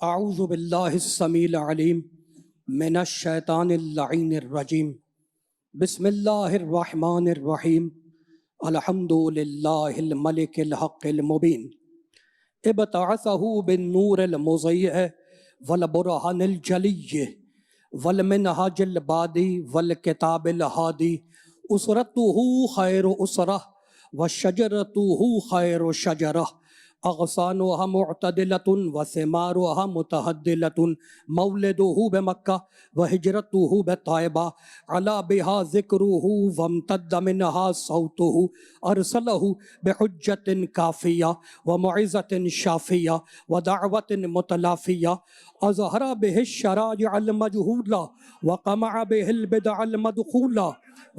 اعوذ باللہ السمیع العلیم من الشیطان اللعین الرجیم بسم اللہ الرحمن الرحیم الحمد للہ الملک الحق المبین ابتعثہ بالنور المضیء والبرہان الجلی والمنہاج البادی والکتاب الہادی اسرتہ خیر اسرہ وشجرتہ خیر شجرہ اغصانها معتدلة وثمارها متهدلة مولده بمکہ وہجرته بطائبہ علا بها ذکره وامتد منها صوته ارسله بحجة کافیہ ومعزة شافیہ ودعوة متلافیہ اظہر به الشرائع المجہولہ وقمع به البدع المدخولہ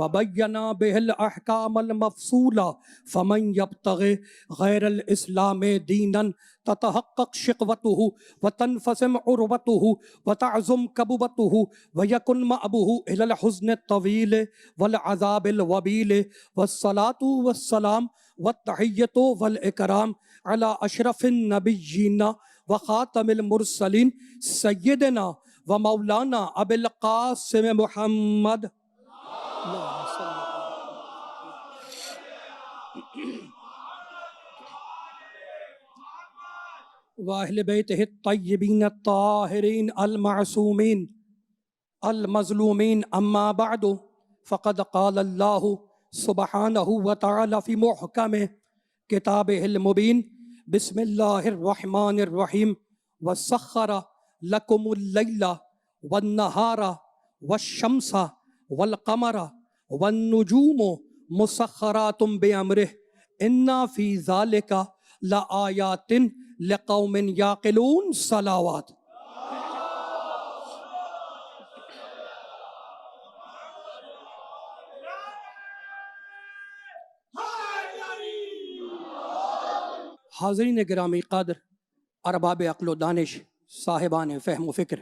وبینا به الاحکام المفصولہ فمن یبتغی غیر الاسلام دینا تتحقق شقوته وتنفسم عروته وتعظم كبوته ويكن مأبه إلى الحزن الطويل والعذاب الوبيل والصلاة والسلام والتحية والإكرام على أشرف النبيين وخاتم المرسلين سيدنا ومولانا أبي القاسم محمد وأهل بيته الطيبين الطاهرين المعصومين المظلومين أما بعد فقد قال الله سبحانه وتعالى في محكم كتابه المبين بسم الله الرحمن الرحيم وسخر لكم الليل والنهار والشمس والقمر والنجوم مسخرات بأمره إن في ذلك لآيات لقوم یعقلون صلوات حاضرین گرامی قدر، ارباب عقل و دانش، صاحبان فہم و فکر،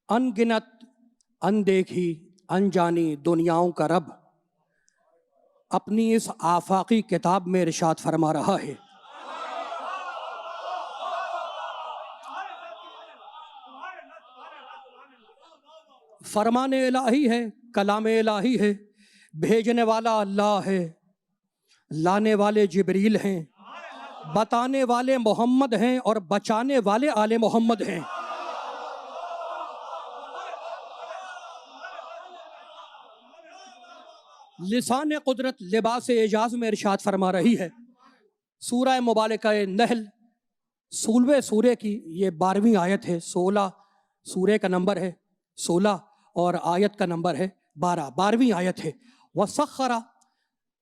ان گنت اندیکھی انجانی دنیاؤں کا رب اپنی اس آفاقی کتاب میں ارشاد فرما رہا ہے، فرمان الہی ہے، کلام الہی ہے، بھیجنے والا اللہ ہے، لانے والے جبریل ہیں، بتانے والے محمد ہیں اور بچانے والے آل محمد ہیں۔ لسان قدرت لباس اعجاز میں ارشاد فرما رہی ہے، سورہ مبارکہ نحل 16ویں سورے کی یہ 12ویں آیت ہے، 16 سورے کا نمبر ہے 16 اور آیت کا نمبر ہے 12ویں آیت ہے۔ وَسَخَّرَ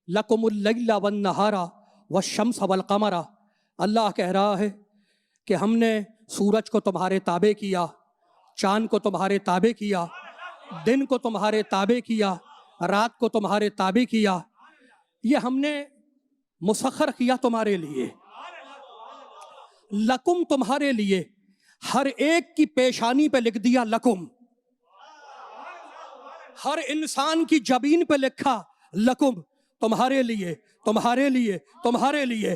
لَكُمُ اللَّيْلَ وَالنَّهَارَ وَالشَّمْسَ وَالْقَمَرَ، اللہ کہہ رہا ہے کہ ہم نے سورج کو تمہارے تابع کیا، چاند کو تمہارے تابع کیا، دن کو تمہارے تابع کیا، رات کو تمہارے تابع کیا، یہ ہم نے مسخر کیا تمہارے لیے، لکم تمہارے لیے، ہر ایک کی پیشانی پہ لکھ دیا لکم، ہر انسان کی جبین پہ لکھا لکم، تمہارے لیے تمہارے لیے تمہارے لیے۔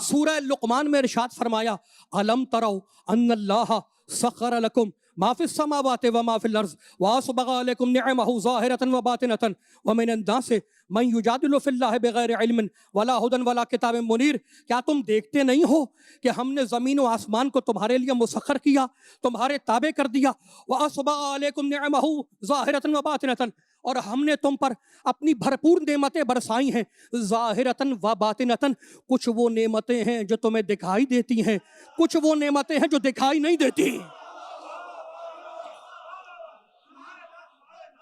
سورہ لقمان میں ارشاد فرمایا الم تروا ان اللہ سخر لکم ما فی السماوات وما فی الارض واسبغ علیکم نعمہ ظاہرۃ وباطنۃ ومن الناس من یجادل فی اللہ بغیر علم ولا ھدی ولا کتاب منیر، کیا تم دیکھتے نہیں ہو کہ ہم نے زمین و آسمان کو تمہارے لیے مسخر کیا، تمہارے تابع کر دیا، واسبغ علیکم نعمہ ظاہرۃ وباطنۃ، اور ہم نے تم پر اپنی بھرپور نعمتیں برسائی ہیں، ظاہرتاً و باطنتاً، کچھ وہ نعمتیں ہیں جو تمہیں دکھائی دیتی ہیں، کچھ وہ نعمتیں ہیں جو دکھائی نہیں دیتی۔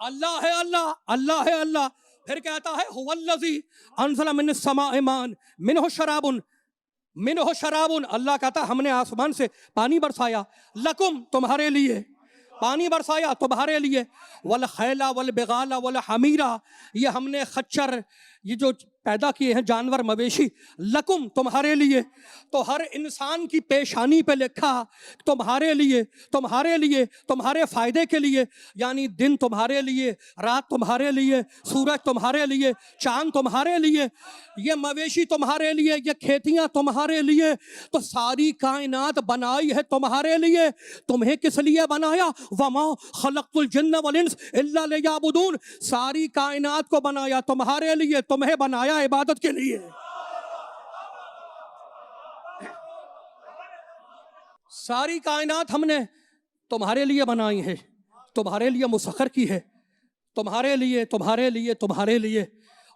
اللہ ہے اللہ، اللہ ہے اللہ، پھر کہتا ہے هو الذی انزل من السماء ماء منہ شراب، اللہ کہتا ہم نے آسمان سے پانی برسایا، لکم تمہارے لیے پانی برسایا تمہارے لیے، والخیل والبغال والحمیر، یہ ہم نے خچر یہ جو پیدا کیے ہیں جانور مویشی، لکم تمہارے لیے، تو ہر انسان کی پیشانی پہ لکھا تمہارے لیے، تمہارے لیے، تمہارے فائدے کے لیے، یعنی دن تمہارے لیے، رات تمہارے لیے، سورج تمہارے لیے، چاند تمہارے لیے، یہ مویشی تمہارے لیے، یہ کھیتیاں تمہارے لیے، تو ساری کائنات بنائی ہے تمہارے لیے۔ تمہیں کس لیے بنایا؟ وما خلقت الجن والانس الا لیعبدون، ساری کائنات کو بنایا تمہارے لیے، تمہیں بنایا عبادت کے لیے۔ ساری کائنات ہم نے تمہارے لیے بنائی ہے، تمہارے لیے مسخر کی ہے، تمہارے لیے، تمہارے لیے، تمہارے لیے،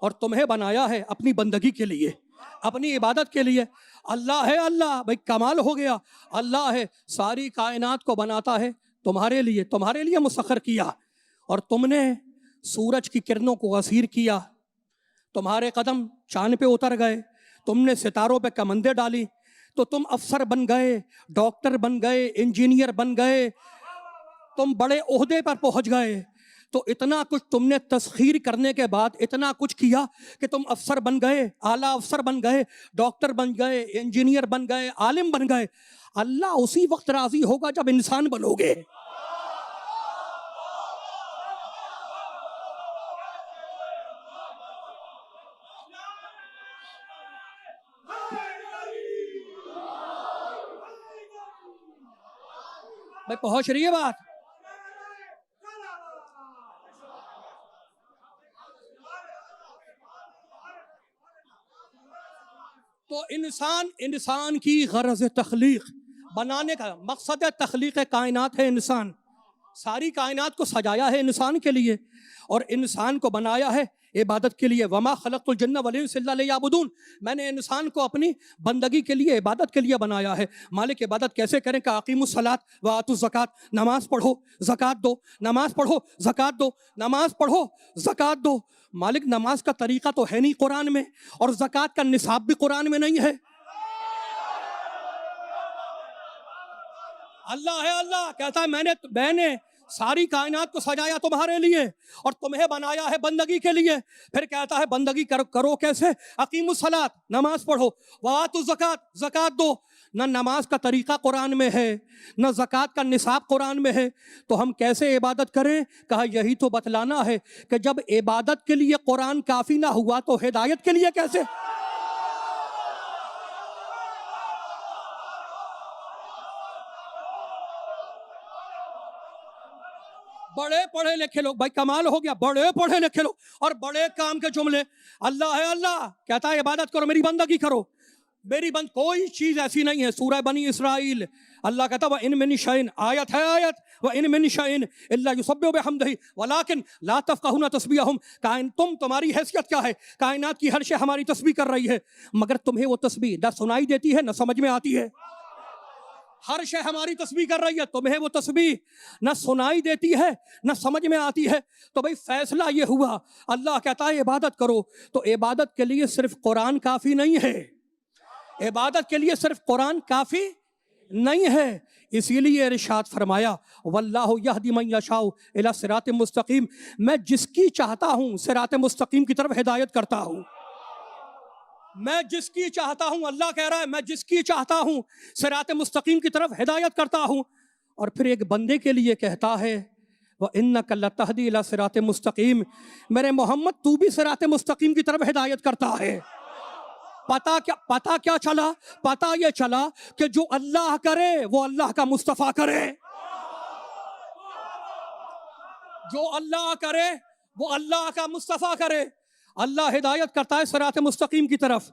اور تمہیں بنایا ہے اپنی بندگی کے لیے، اپنی عبادت کے لیے۔ اللہ ہے، اللہ بھائی کمال ہو گیا، اللہ ہے ساری کائنات کو بناتا ہے تمہارے لیے مسخر کیا، اور تم نے سورج کی کرنوں کو اسیر کیا، تمہارے قدم چاند پہ اتر گئے، تم نے ستاروں پہ کمندیں ڈالی، تو تم افسر بن گئے، ڈاکٹر بن گئے، انجینئر بن گئے، تم بڑے عہدے پر پہنچ گئے۔ تو اتنا کچھ تم نے تسخیر کرنے کے بعد اتنا کچھ کیا کہ تم افسر بن گئے، اعلیٰ افسر بن گئے، ڈاکٹر بن گئے، انجینئر بن گئے، عالم بن گئے۔ اللہ اسی وقت راضی ہوگا جب انسان بنو گے۔ بھائی پہنچ رہی ہے بات؟ تو انسان کی غرض تخلیق، بنانے کا مقصد تخلیق کائنات ہے انسان، ساری کائنات کو سجایا ہے انسان کے لیے، اور انسان کو بنایا ہے عبادت کے لیے۔ وما خلقت الجن والانس الا لیعبدون، میں نے انسان کو اپنی بندگی کے لیے، عبادت کے لیے بنایا ہے۔ مالک عبادت کیسے کریں کہ اقیموا الصلاۃ وآتوا الزکوٰۃ، نماز پڑھو زکوٰۃ دو، نماز پڑھو زکوٰۃ دو، نماز پڑھو زکوٰۃ دو۔ مالک نماز کا طریقہ تو ہے نہیں قرآن میں، اور زکوٰۃ کا نصاب بھی قرآن میں نہیں ہے۔ اللہ ہے، اللہ کہتا ہے میں نے ساری کائنات کو سجایا تمہارے لیے اور تمہیں بنایا ہے بندگی کے لیے۔ پھر کہتا ہے بندگی کرو کیسے؟ اقیموا الصلاۃ، نماز پڑھو، وآتوا الزکوٰۃ، زکوٰۃ دو۔ نہ نماز کا طریقہ قرآن میں ہے، نہ زکوٰۃ کا نصاب قرآن میں ہے، تو ہم کیسے عبادت کریں؟ کہا یہی تو بتلانا ہے کہ جب عبادت کے لیے قرآن کافی نہ ہوا تو ہدایت کے لیے کیسے؟ بڑے پڑھے لکھے لوگ، بھائی کمال ہو گیا، بڑے پڑھے لکھے لوگ اور بڑے کام کے جملے۔ اللہ ہے، اللہ کہتا ہے عبادت کرو، میری بندگی کرو، کوئی چیز ایسی نہیں ہے۔ سورہ بنی اسرائیل اللہ کہتا ہے وَإِن مِّن شَيْءٍ، آیت ہے آیت، وَإِن مِّن شَيْءٍ إِلَّا يُسَبِّحُ بِحَمْدِهِ وَلَٰكِن لَا تَفْقَهُونَ تَسْبِيحَهُمْ، تمہاری حیثیت کیا ہے؟ کائنات کی ہر شے ہماری تسبیح کر رہی ہے، مگر تمہیں وہ تسبیح نہ سنائی دیتی ہے نہ سمجھ میں آتی ہے۔ ہر شے ہماری تسبیح کر رہی ہے، تمہیں وہ تسبیح نہ سنائی دیتی ہے نہ سمجھ میں آتی ہے۔ تو بھئی فیصلہ یہ ہوا، اللہ کہتا ہے عبادت کرو، تو عبادت کے لیے صرف قرآن کافی نہیں ہے، عبادت کے لیے صرف قرآن کافی نہیں ہے۔ اسی لیے ارشاد فرمایا واللہ یہدی من یشاء الی صراط مستقیم، میں جس کی چاہتا ہوں صراط مستقیم کی طرف ہدایت کرتا ہوں۔ میں جس کی چاہتا ہوں، اللہ کہہ رہا ہے میں جس کی چاہتا ہوں صراط مستقیم کی طرف ہدایت کرتا ہوں۔ اور پھر ایک بندے کے لیے کہتا ہے وَإِنَّكَ لَتَهْدِي إِلَى صِرَاطٍ مُسْتَقِيمٍ، میرے محمد تو بھی صراط مستقیم کی طرف ہدایت کرتا ہے۔ پتا کیا چلا؟ پتا یہ چلا کہ جو اللہ کرے وہ اللہ کا مصطفیٰ کرے، جو اللہ کرے وہ اللہ کا مصطفیٰ کرے۔ اللہ ہدایت کرتا ہے صراط مستقیم کی طرف۔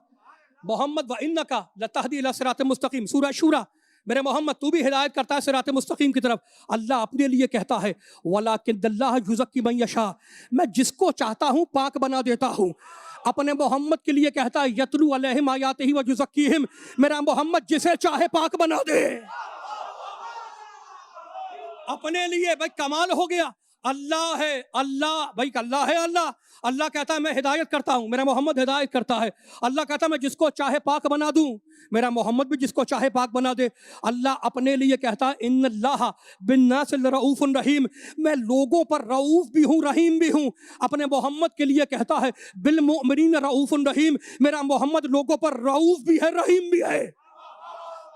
محمد وَإِنَّكَ لَتَهْدِي إِلَى صِرَاطٍ مُسْتَقِيمٍ، سورہ شورى، میرے محمد تو بھی ہدایت کرتا ہے صراط مستقیم کی طرف۔ اللہ اپنے لیے کہتا ہے وَلَٰكِنَّ اللَّهَ يُزَكِّي مَن يَشَاءُ، میں جس کو چاہتا ہوں پاک بنا دیتا ہوں۔ اپنے محمد کے لیے کہتا ہے یتلو علیہم آیاتہ ویزکیہم، میرا محمد جسے چاہے پاک بنا دے۔ اپنے لیے بھائی کمال ہو گیا، اللہ ہے اللہ بھائی اللہ ہے اللہ اللہ کہتا ہے میں ہدایت کرتا ہوں، میرا محمد ہدایت کرتا ہے۔ اللہ کہتا ہے میں جس کو چاہے پاک بنا دوں، میرا محمد بھی جس کو چاہے پاک بنا دے۔ اللہ اپنے لیے کہتا ہے ان اللہ بالناس لرؤوف رحیم، میں لوگوں پر رؤوف بھی ہوں رحیم بھی ہوں۔ اپنے محمد کے لیے کہتا ہے بالمؤمنین رؤوف رحیم، میرا محمد لوگوں پر رؤوف بھی ہے رحیم بھی ہے۔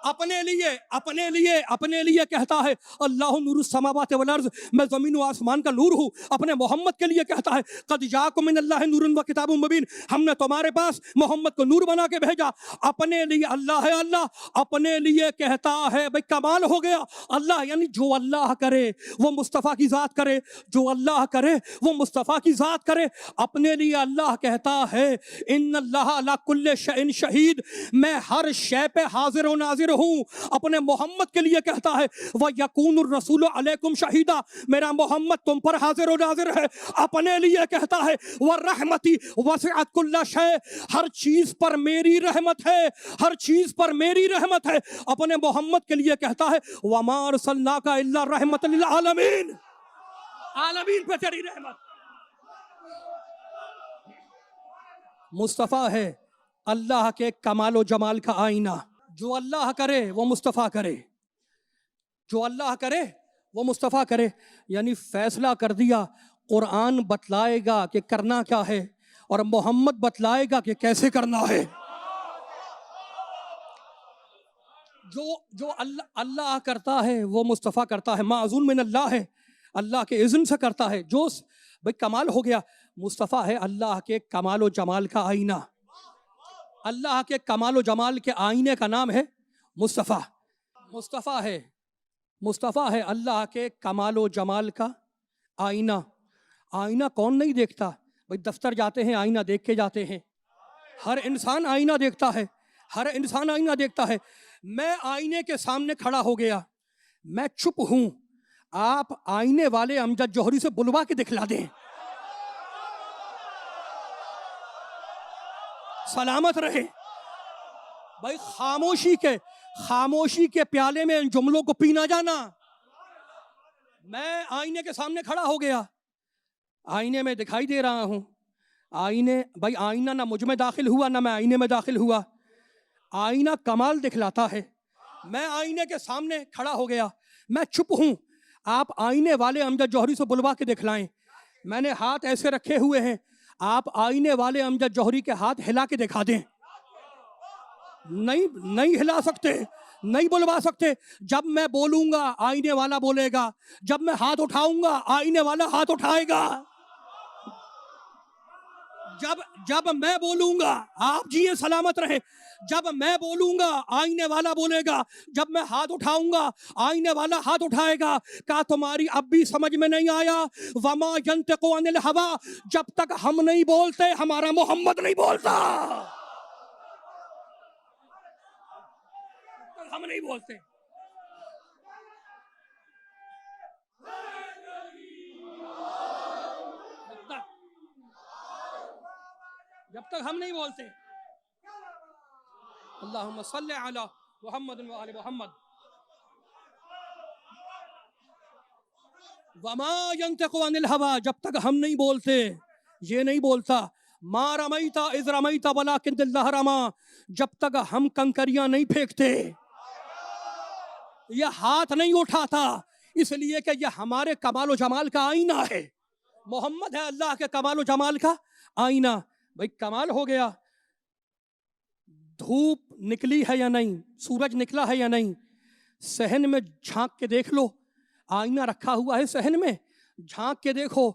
اپنے لیے کہتا ہے اللہ نور السماوات والارض، میں زمین و آسمان کا نور ہوں۔ اپنے محمد کے لیے کہتا ہے قد جاءکم من اللہ نور و کتاب مبین، ہم نے تمہارے پاس محمد کو نور بنا کے بھیجا۔ اپنے لیے اللہ ہے اللہ، اپنے لیے کہتا ہے بھئی کمال ہو گیا اللہ، یعنی جو اللہ کرے وہ مصطفیٰ کی ذات کرے، جو اللہ کرے وہ مصطفیٰ کی ذات کرے۔ اپنے لیے اللہ کہتا ہے ان اللہ علی کل شیء شہید، میں ہر شے پہ حاضر و ناظر ہوں۔ اپنے محمد کے لیے کہتا ہے وَيَكُونُ الرَّسُولُ عَلَيْكُمْ شَهِيدًا، میرا محمد تم پر حاضر و ناظر ہے۔ اپنے لیے کہتا ہے وَرَحْمَتِي وَسِعَتْ كُلَّ شَيْءٍ، ہر چیز پر میری رحمت ہے، ہر چیز پر میری رحمت ہے۔ اپنے محمد کے لیے کہتا ہے وَمَا أَرْسَلْنَاكَ إِلَّا رَحْمَةً لِلْعَالَمِينَ، عالمین پہ تیری رحمت۔ مصطفیٰ ہے اللہ کے کمال و جمال کا آئینہ، جو اللہ کرے وہ مصطفیٰ کرے، جو اللہ کرے وہ مصطفیٰ کرے، یعنی فیصلہ کر دیا۔ قرآن بتلائے گا کہ کرنا کیا ہے اور محمد بتلائے گا کہ کیسے کرنا ہے۔ جو اللہ کرتا ہے وہ مصطفیٰ کرتا ہے، معزول من اللہ ہے، اللہ کے اذن سے کرتا ہے۔ جو بھئی کمال ہو گیا، مصطفیٰ ہے اللہ کے کمال و جمال کا آئینہ۔ اللہ کے کمال و جمال کے آئینے کا نام ہے مصطفیٰ۔ مصطفیٰ ہے اللہ کے کمال و جمال کا آئینہ۔ آئینہ کون نہیں دیکھتا؟ بھئی دفتر جاتے ہیں آئینہ دیکھ کے جاتے ہیں، ہر انسان آئینہ دیکھتا ہے، ہر انسان آئینہ دیکھتا ہے۔ میں آئینے کے سامنے کھڑا ہو گیا، میں چپ ہوں، آپ آئینے والے امجد جوہری سے بلوا کے دکھلا دیں، سلامت رہے۔ بھائی خاموشی کے پیالے میں ان جملوں کو پینا جانا۔ میں آئینے کے سامنے کھڑا ہو گیا، آئینے میں دکھائی دے رہا ہوں، بھائی آئینہ نہ مجھ میں داخل ہوا نہ میں آئینے میں داخل ہوا، آئینہ کمال دکھلاتا ہے۔ میں آئینے کے سامنے کھڑا ہو گیا، میں چپ ہوں، آپ آئینے والے امجد جوہری سے بلوا کے دکھلائیں۔ میں نے ہاتھ ایسے رکھے ہوئے ہیں، آپ آئینے والے امجد جوہری کے ہاتھ ہلا کے دکھا دیں۔ نہیں ہلا سکتے، نہیں بلوا سکتے۔ جب میں بولوں گا آئینے والا بولے گا، جب میں ہاتھ اٹھاؤں گا آئینے والا ہاتھ اٹھائے گا۔ جب میں بولوں گا آپ جیے سلامت رہے، جب میں بولوں گا آئینے والا بولے گا، جب میں ہاتھ اٹھاؤں گا آئینے والا ہاتھ اٹھائے گا۔ کہا تمہاری اب بھی سمجھ میں نہیں آیا؟ وما ينطق عن الهوى، جب تک ہم نہیں بولتے ہمارا محمد نہیں بولتا، ہم نہیں بولتے۔ جب تک ہم نہیں بولتے۔ اللہم صلی علی محمد و آل محمد۔ وما ينطق عن الهوى، جب تک ہم نہیں بولتے، یہ نہیں بولتا۔ ما رمیت اذ رمیت ولکن اللہ رما، جب تک ہم کنکریاں نہیں پھینکتے، یہ ہاتھ نہیں اٹھاتا، اس لیے کہ یہ ہمارے کمال و جمال کا آئینہ ہے۔ محمد ہے اللہ کے کمال و جمال کا آئینہ۔ بھئی کمال ہو گیا، دھوپ نکلی ہے یا نہیں، سورج نکلا ہے یا نہیں، صحن میں جھانک کے دیکھ لو، آئینہ رکھا ہوا ہے صحن میں، جھانک کے دیکھو،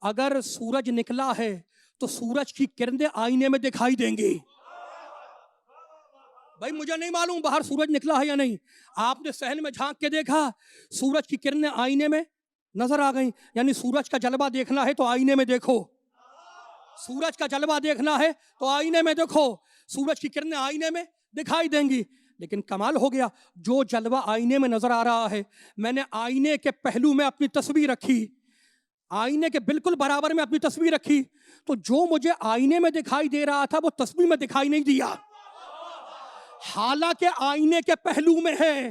اگر سورج نکلا ہے تو سورج کی کرنیں آئینے میں دکھائی دیں گی۔ بھائی مجھے نہیں معلوم باہر سورج نکلا ہے یا نہیں، آپ نے صحن میں جھانک کے دیکھا، سورج کی کرنیں آئینے میں نظر آ گئیں، یعنی سورج کا جلوہ دیکھنا ہے تو آئینے میں دیکھو، سورج کا جلوہ دیکھنا ہے تو آئینے میں دیکھو، سورج کی کرنیں آئینے میں دکھائی دیں گی۔ لیکن کمال ہو گیا، جو جلوہ آئینے میں نظر آ رہا ہے، میں نے آئینے کے پہلو میں اپنی تصویر رکھی، آئینے کے بالکل برابر میں اپنی تصویر رکھی، تو جو مجھے آئینے میں دکھائی دے رہا تھا وہ تصویر میں دکھائی نہیں دیا، حالانکہ آئینے کے پہلو میں ہے۔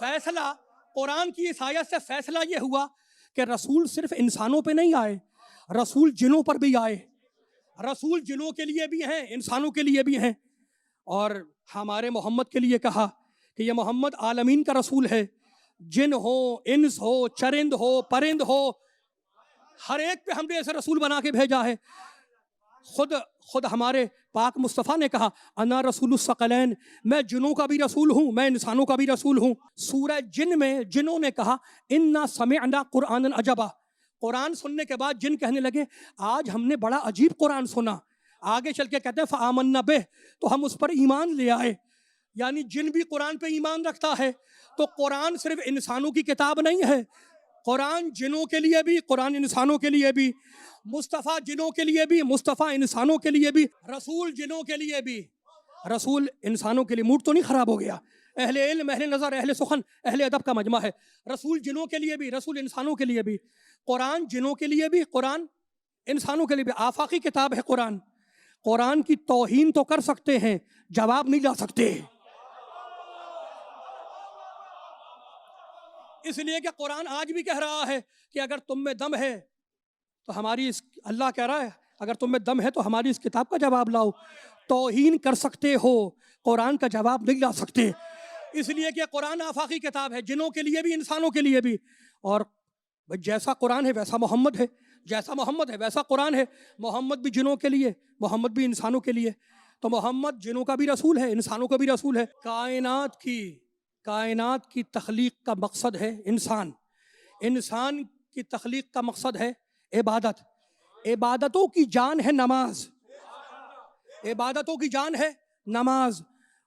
فیصلہ قرآن کی اس آیت سے فیصلہ یہ ہوا کہ رسول صرف انسانوں پہ نہیں آئے، رسول جنوں پر بھی آئے، رسول جنوں کے لیے بھی ہیں، انسانوں کے لیے بھی ہیں۔ اور ہمارے محمد کے لیے کہا کہ یہ محمد عالمین کا رسول ہے، جن ہو، انس ہو، چرند ہو، پرند ہو، ہر ایک پہ ہم نے ایسے رسول بنا کے بھیجا ہے۔ خود ہمارے پاک مصطفیٰ نے کہا انا رسول الثقلین، میں جنوں کا بھی رسول ہوں، میں انسانوں کا بھی رسول ہوں۔ سورہ جن میں جنوں نے کہا انا سمعنا قرآنا عجبا، قرآن سننے کے بعد جن کہنے لگے آج ہم نے بڑا عجیب قرآن سنا۔ آگے چل کے کہتے ہیں فآمنا بہ، تو ہم اس پر ایمان لے آئے۔ یعنی جن بھی قرآن پہ ایمان رکھتا ہے تو قرآن صرف انسانوں کی کتاب نہیں ہے، قرآن جنوں کے لیے بھی، قرآن انسانوں کے لیے بھی، مصطفیٰ جنوں کے لیے بھی، مصطفیٰ انسانوں کے لیے بھی، رسول جنوں کے لیے بھی، رسول انسانوں کے لیے۔ موڈ تو نہیں خراب ہو گیا؟ اہل علم، اہل نظر، اہل سخن، اہل ادب کا مجمع ہے۔ رسول جنوں کے لیے بھی، رسول انسانوں کے لیے بھی، قرآن جنوں کے لیے بھی، قرآن انسانوں کے لیے بھی۔ آفاقی کتاب ہے قرآن، قرآن کی توہین تو کر سکتے ہیں، جواب نہیں لا سکتے، اس لیے کہ قرآن آج بھی کہہ رہا ہے کہ اگر تم میں دم ہے تو ہماری اللہ کہہ رہا ہے اگر تم میں دم ہے تو ہماری اس کتاب کا جواب لاؤ۔ توہین کر سکتے ہو، قرآن کا جواب نہیں لا سکتے، اس لیے کہ قرآن آفاقی کتاب ہے، جنوں کے لیے بھی، انسانوں کے لیے بھی۔ اور جیسا قرآن ہے ویسا محمد ہے، جیسا محمد ہے ویسا قرآن ہے۔ محمد بھی جنوں کے لیے، محمد بھی انسانوں کے لیے، تو محمد جنوں کا بھی رسول ہے، انسانوں کا بھی رسول ہے۔ کائنات کی تخلیق کا مقصد ہے انسان، انسان کی تخلیق کا مقصد ہے عبادت، عبادتوں کی جان ہے نماز، عبادتوں کی جان ہے نماز۔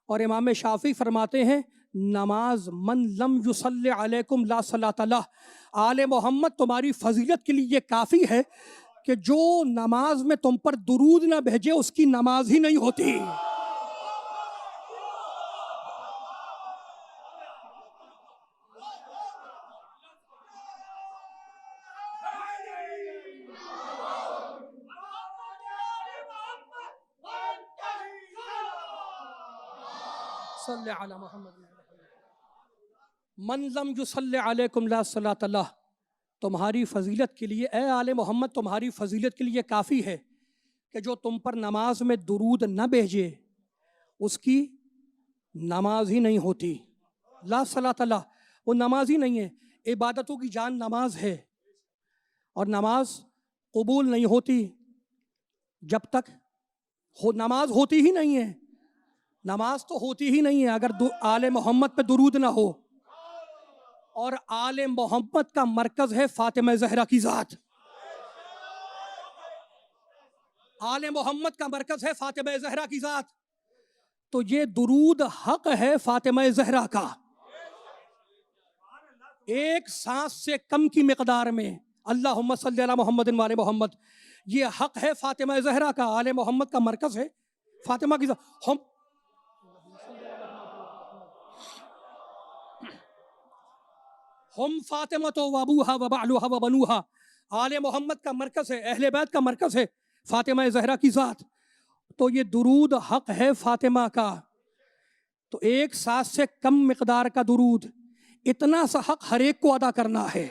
اور امام شافعی فرماتے ہیں نماز من لم یصلی علیکم لا صلاۃ لہ، آل محمد تمہاری فضیلت کے لیے یہ کافی ہے کہ جو نماز میں تم پر درود نہ بھیجے اس کی نماز ہی نہیں ہوتی۔ صلی علی محمد من لم یصلی علیکم لا صلاۃ لہ، تمہاری فضیلت کے لیے اے آل محمد تمہاری فضیلت کے لیے کافی ہے کہ جو تم پر نماز میں درود نہ بھیجے اس کی نماز ہی نہیں ہوتی۔ لا صلاۃ لہ، وہ نماز ہی نہیں ہے۔ عبادتوں کی جان نماز ہے، اور نماز قبول نہیں ہوتی جب تک نماز ہوتی ہی نہیں ہے، نماز تو ہوتی ہی نہیں ہے اگر آل محمد پہ درود نہ ہو۔ اور آل محمد کا مرکز ہے فاطمہ زہرا کی ذات، آل محمد کا مرکز ہے فاطمہ زہرا کی ذات، تو یہ درود حق ہے فاطمہ زہرا کا، ایک سانس سے کم کی مقدار میں، اللہم صلی علی محمد وعلی محمد، یہ حق ہے فاطمہ زہرا کا، آل محمد کا مرکز ہے فاطمہ کی ذات۔ ہم فاطمہ و ابوہا و بعلہا و بنوہا، آل محمد کا مرکز ہے، اہل بیت کا مرکز ہے فاطمہ زہرا کی ذات، تو یہ درود حق ہے فاطمہ کا۔ تو ایک سانس سے کم مقدار کا درود، اتنا سا حق ہر ایک کو ادا کرنا ہے،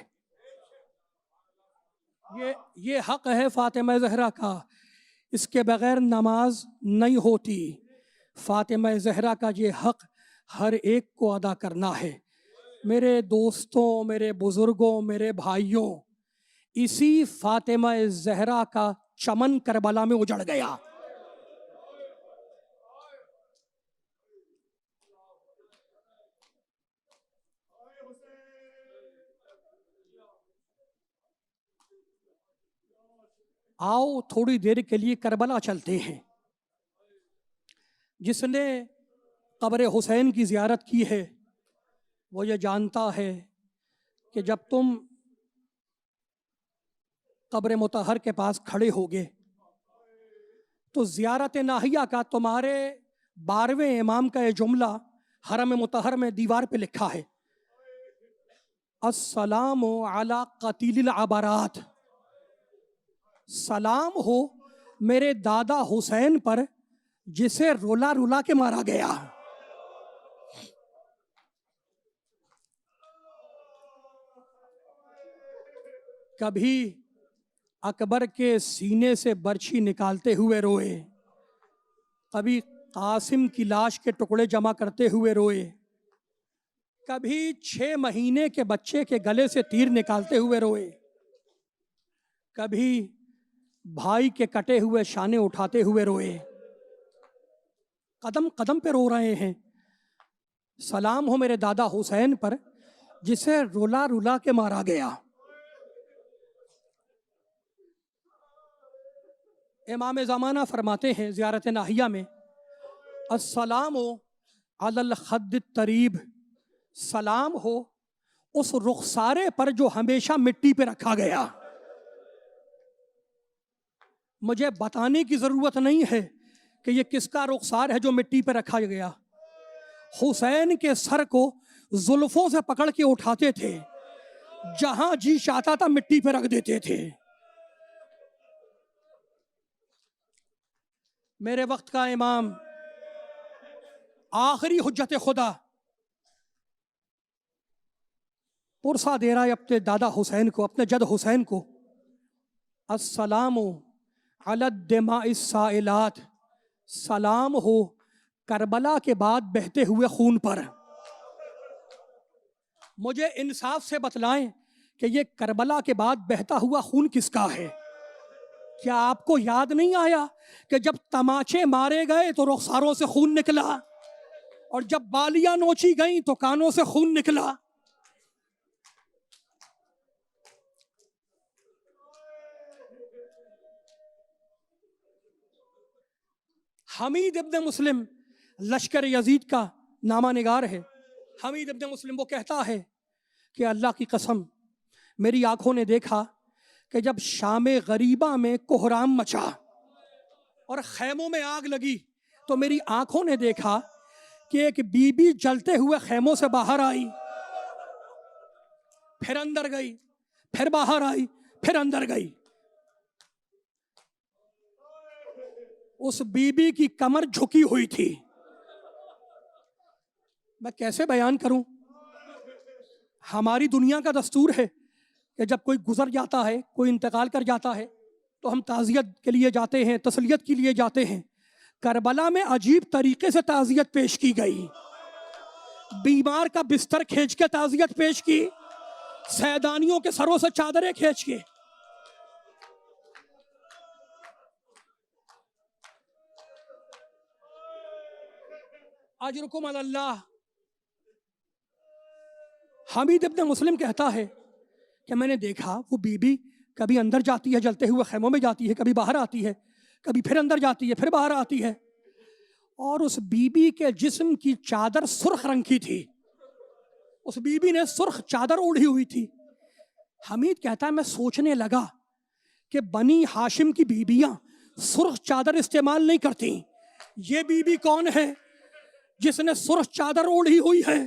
یہ حق ہے فاطمہ زہرا کا، اس کے بغیر نماز نہیں ہوتی۔ فاطمہ زہرا کا یہ حق ہر ایک کو ادا کرنا ہے۔ میرے دوستوں، میرے بزرگوں، میرے بھائیوں، اسی فاطمہ زہرا کا چمن کربلا میں اجڑ گیا۔ آؤ تھوڑی دیر کے لیے کربلا چلتے ہیں۔ جس نے قبر حسین کی زیارت کی ہے وہ یہ جانتا ہے کہ جب تم قبر مطہر کے پاس کھڑے ہوگے تو زیارت ناہیہ کا تمہارے 12ویں امام کا یہ جملہ حرم مطہر میں دیوار پہ لکھا ہے، السلام علی قتیل العبرات، سلام ہو میرے دادا حسین پر جسے رولا رولا کے مارا گیا۔ کبھی اکبر کے سینے سے برچھی نکالتے ہوئے روئے، کبھی قاسم کی لاش کے ٹکڑے جمع کرتے ہوئے روئے، کبھی 6 مہینے کے بچے کے گلے سے تیر نکالتے ہوئے روئے، کبھی بھائی کے کٹے ہوئے شانے اٹھاتے ہوئے روئے، قدم قدم پہ رو رہے ہیں۔ سلام ہو میرے دادا حسین پر جسے رولا رولا کے مارا گیا۔ امام زمانہ فرماتے ہیں زیارت ناہیہ میں، السلام علی الخد الطریب، سلام ہو اس رخسارے پر جو ہمیشہ مٹی پہ رکھا گیا۔ مجھے بتانے کی ضرورت نہیں ہے کہ یہ کس کا رخسار ہے جو مٹی پہ رکھا گیا۔ حسین کے سر کو زلفوں سے پکڑ کے اٹھاتے تھے، جہاں جی چاہتا تھا مٹی پہ رکھ دیتے تھے۔ میرے وقت کا امام، آخری حجت خدا، پرسہ دے رہا ہے اپنے دادا حسین کو، اپنے جد حسین کو، السلام علی الدماء السائلات، سلام ہو کربلا کے بعد بہتے ہوئے خون پر۔ مجھے انصاف سے بتلائیں کہ یہ کربلا کے بعد بہتا ہوا خون کس کا ہے؟ کیا آپ کو یاد نہیں آیا کہ جب تماچے مارے گئے تو رخساروں سے خون نکلا، اور جب بالیاں نوچی گئیں تو کانوں سے خون نکلا؟ حمید ابن مسلم لشکر یزید کا نامہ نگار ہے۔ حمید ابن مسلم وہ کہتا ہے کہ اللہ کی قسم میری آنکھوں نے دیکھا کہ جب شام غریبہ میں کوہرام مچا اور خیموں میں آگ لگی تو میری آنکھوں نے دیکھا کہ ایک بی بی جلتے ہوئے خیموں سے باہر آئی، پھر اندر گئی، پھر باہر آئی، پھر اندر گئی۔ اس بی بی کی کمر جھکی ہوئی تھی۔ میں کیسے بیان کروں؟ ہماری دنیا کا دستور ہے کہ جب کوئی گزر جاتا ہے، کوئی انتقال کر جاتا ہے تو ہم تعزیت کے لیے جاتے ہیں، تسلیت کے لیے جاتے ہیں۔ کربلا میں عجیب طریقے سے تعزیت پیش کی گئی، بیمار کا بستر کھینچ کے تعزیت پیش کی، سیدانیوں کے سروں سے چادریں کھینچ کے۔ اجرکم علی اللہ۔ حمید ابن مسلم کہتا ہے کہ میں نے دیکھا وہ بی بی کبھی اندر جاتی ہے، جلتے ہوئے خیموں میں جاتی ہے، کبھی باہر آتی ہے، کبھی پھر اندر جاتی ہے، پھر باہر آتی ہے، اور اس بی بی کے جسم کی چادر سرخ رنگ کی تھی۔ اس بی بی نے سرخ چادر اوڑھی ہوئی تھی۔ حمید کہتا ہے میں سوچنے لگا کہ بنی ہاشم کی بیویاں سرخ چادر استعمال نہیں کرتی، یہ بی بی کون ہے جس نے سرخ چادر اوڑھی ہوئی ہے؟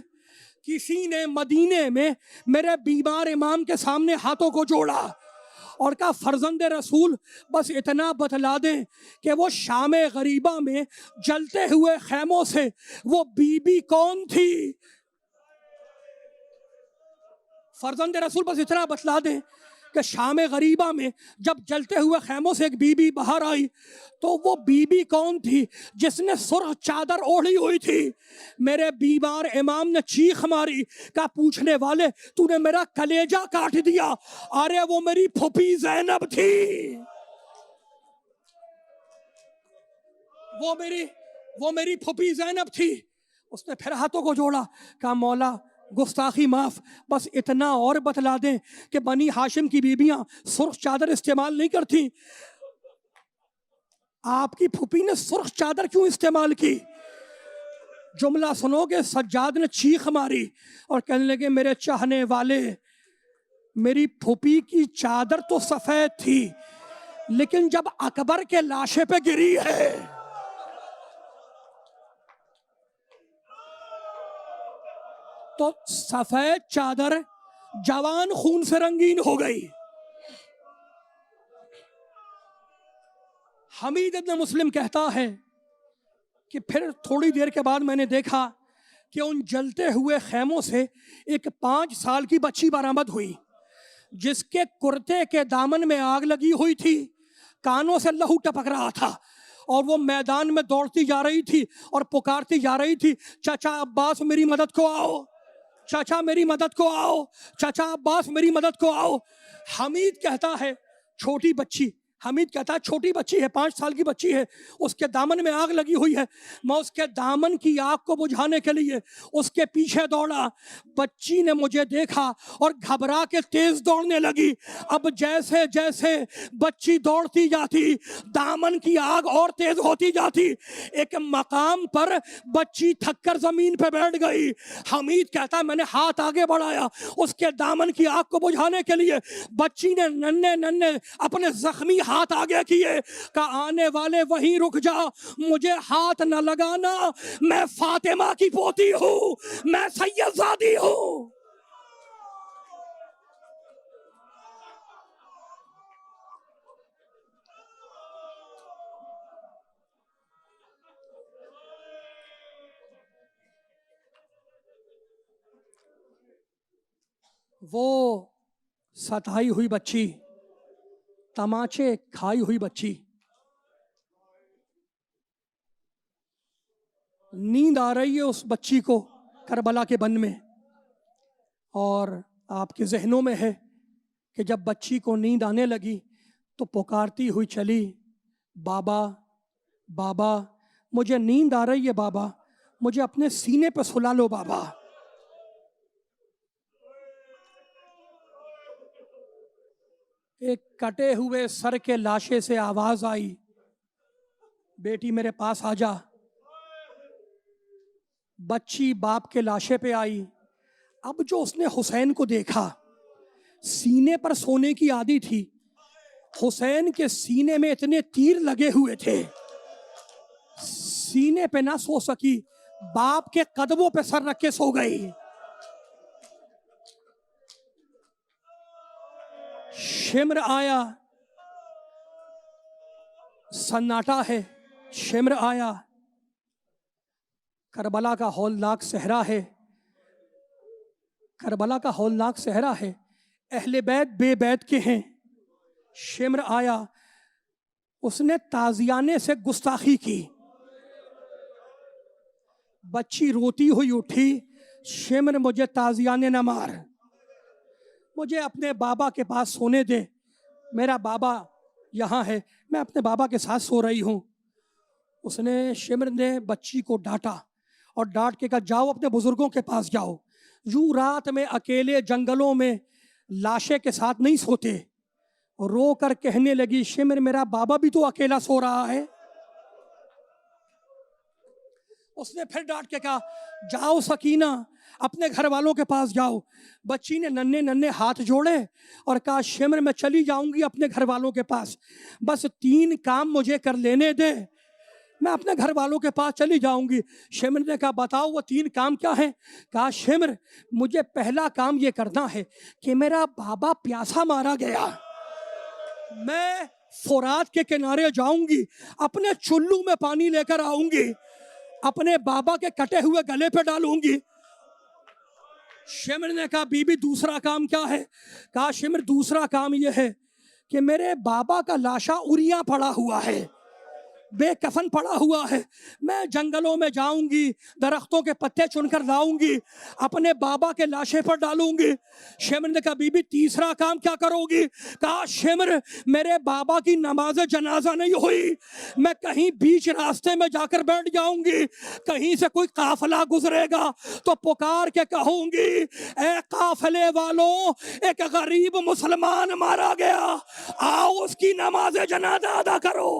کسی نے مدینے میں میرے بیمار امام کے سامنے ہاتھوں کو جوڑا اور کہا فرزند رسول بس اتنا بتلا دیں کہ وہ شام غریبہ میں جلتے ہوئے خیموں سے وہ بی بی کون تھی؟ فرزند رسول بس اتنا بتلا دیں کہ شام غریبہ میں جب جلتے ہوئے خیموں سے ایک بی بی باہر آئی تو وہ بی بی کون تھی جس نے سرخ چادر اوڑھی ہوئی تھی؟ میرے بیمار امام نے چیخ ماری، کہا پوچھنے والے تو نے میرا کلیجہ کاٹ دیا، ارے وہ میری پھوپھی زینب تھی، وہ میری پھوپھی زینب تھی۔ اس نے پھر ہاتھوں کو جوڑا، کہا مولا گستاخی معاف، بس اتنا اور بتلا دیں کہ بنی ہاشم کی بیویاں سرخ چادر استعمال نہیں کرتی۔ آپ کی پھوپھی نے سرخ چادر کیوں استعمال کی؟ جملہ سنو گے، سجاد نے چیخ ماری اور کہنے لگے میرے چاہنے والے، میری پھوپھی کی چادر تو سفید تھی لیکن جب اکبر کے لاشے پہ گری ہے تو سفید چادر جوان خون سے رنگین ہو گئی۔ حمید ابن مسلم کہتا ہے کہ پھر تھوڑی دیر کے بعد میں نے دیکھا کہ ان جلتے ہوئے خیموں سے ایک 5 سال کی بچی برآمد ہوئی۔ جس کے کرتے کے دامن میں آگ لگی ہوئی تھی، کانوں سے لہو ٹپک رہا تھا، اور وہ میدان میں دوڑتی جا رہی تھی اور پکارتی جا رہی تھی، چچا عباس میری مدد کو آؤ، چچا میری مدد کو آؤ، چچا عباس میری مدد کو آؤ۔ حمید کہتا ہے چھوٹی بچی، حمید کہتا ہے چھوٹی بچی ہے، 5 سال کی بچی ہے، اس کے دامن میں آگ لگی ہوئی ہے، میں اس کے دامن کی آگ کو بجھانے کے لیے اس کے پیچھے دوڑا، بچی نے مجھے دیکھا اور گھبرا کے تیز دوڑنے لگی۔ اب جیسے جیسے بچی دوڑتی جاتی، دامن کی آگ اور تیز ہوتی جاتی، ایک مقام پر بچی تھک کر زمین پہ بیٹھ گئی۔ حمید کہتا ہے میں نے ہاتھ آگے بڑھایا اس کے دامن کی آگ کو بجھانے کے لیے، بچی نے ننھے ننھے اپنے زخمی ہاتھ آگے کیے، کہا آنے والے وہیں رک جا، مجھے ہاتھ نہ لگانا، میں فاطمہ کی پوتی ہوں، میں سید زادی ہوں۔ وہ ستائی ہوئی بچی، تماچے کھائی ہوئی بچی، نیند آ رہی ہے اس بچی کو کربلا کے بن میں، اور آپ کے ذہنوں میں ہے کہ جب بچی کو نیند آنے لگی تو پکارتی ہوئی چلی، بابا بابا مجھے نیند آ رہی ہے، بابا مجھے اپنے سینے پہ سلا لو بابا۔ ایک کٹے ہوئے سر کے لاشے سے آواز آئی، بیٹی میرے پاس آ جا۔ بچی باپ کے لاشے پہ آئی، اب جو اس نے حسین کو دیکھا، سینے پر سونے کی عادی تھی، حسین کے سینے میں اتنے تیر لگے ہوئے تھے، سینے پہ نہ سو سکی، باپ کے قدموں پہ سر رکھ کے سو گئی۔ شمر آیا، سناٹا ہے، شمر آیا، کربلا کا ہولناک صحرا ہے، کربلا کا ہولناک صحرا ہے، اہل بیت بے بیت کے ہیں۔ شمر آیا، اس نے تازیانے سے گستاخی کی، بچی روتی ہوئی اٹھی، شمر مجھے تازیانے نہ مار، مجھے اپنے بابا کے پاس سونے دے، میرا بابا یہاں ہے، میں اپنے بابا کے ساتھ سو رہی ہوں۔ اس نے، شمر نے بچی کو ڈانٹا اور ڈانٹ کے کہا جاؤ اپنے بزرگوں کے پاس جاؤ، یوں رات میں اکیلے جنگلوں میں لاشے کے ساتھ نہیں سوتے۔ رو کر کہنے لگی شمر میرا بابا بھی تو اکیلا سو رہا ہے۔ اس نے پھر ڈانٹ کے کہا جاؤ سکینہ اپنے گھر والوں کے پاس جاؤ۔ بچی نے ننھے ننھے ہاتھ جوڑے اور کہا شمر میں چلی جاؤں گی اپنے گھر والوں کے پاس، بس 3 کام مجھے کر لینے دے، میں اپنے گھر والوں کے پاس چلی جاؤں گی۔ شمر نے کہا بتاؤ وہ 3 کام کیا ہیں؟ کہا شمر مجھے پہلا کام یہ کرنا ہے کہ میرا بابا پیاسا مارا گیا، میں فرات کے کنارے جاؤں گی، اپنے چلو میں پانی لے کر آؤں گی، اپنے بابا کے کٹے ہوئے گلے پہ ڈالوں گی۔ شمر نے کہا بی بی دوسرا کام کیا ہے؟ کہا شمر دوسرا کام یہ ہے کہ میرے بابا کا لاشا اریاں پڑا ہوا ہے، بے کفن پڑا ہوا ہے، میں جنگلوں میں جاؤں گی، درختوں کے پتے چن کر لاؤں گی، اپنے بابا کے لاشے پر ڈالوں گی۔ شمر نے کہا بی بی تیسرا کام کیا کرو گی؟ کہا شمر میرے بابا کی نماز جنازہ نہیں ہوئی، میں کہیں بیچ راستے میں جا کر بیٹھ جاؤں گی، کہیں سے کوئی قافلہ گزرے گا تو پکار کے کہوں گی اے قافلے والوں ایک غریب مسلمان مارا گیا، آؤ اس کی نماز جنازہ ادا کرو۔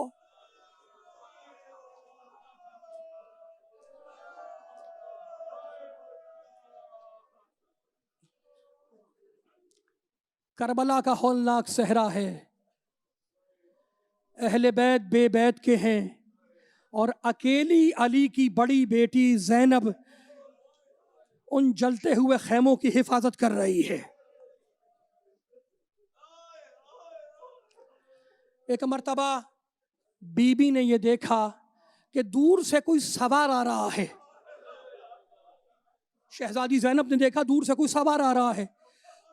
کربلا کا ہولناک صحرا ہے، اہل بیت بے بیت کے ہیں، اور اکیلی علی کی بڑی بیٹی زینب ان جلتے ہوئے خیموں کی حفاظت کر رہی ہے۔ ایک مرتبہ بی بی نے یہ دیکھا کہ دور سے کوئی سوار آ رہا ہے، شہزادی زینب نے دیکھا دور سے کوئی سوار آ رہا ہے،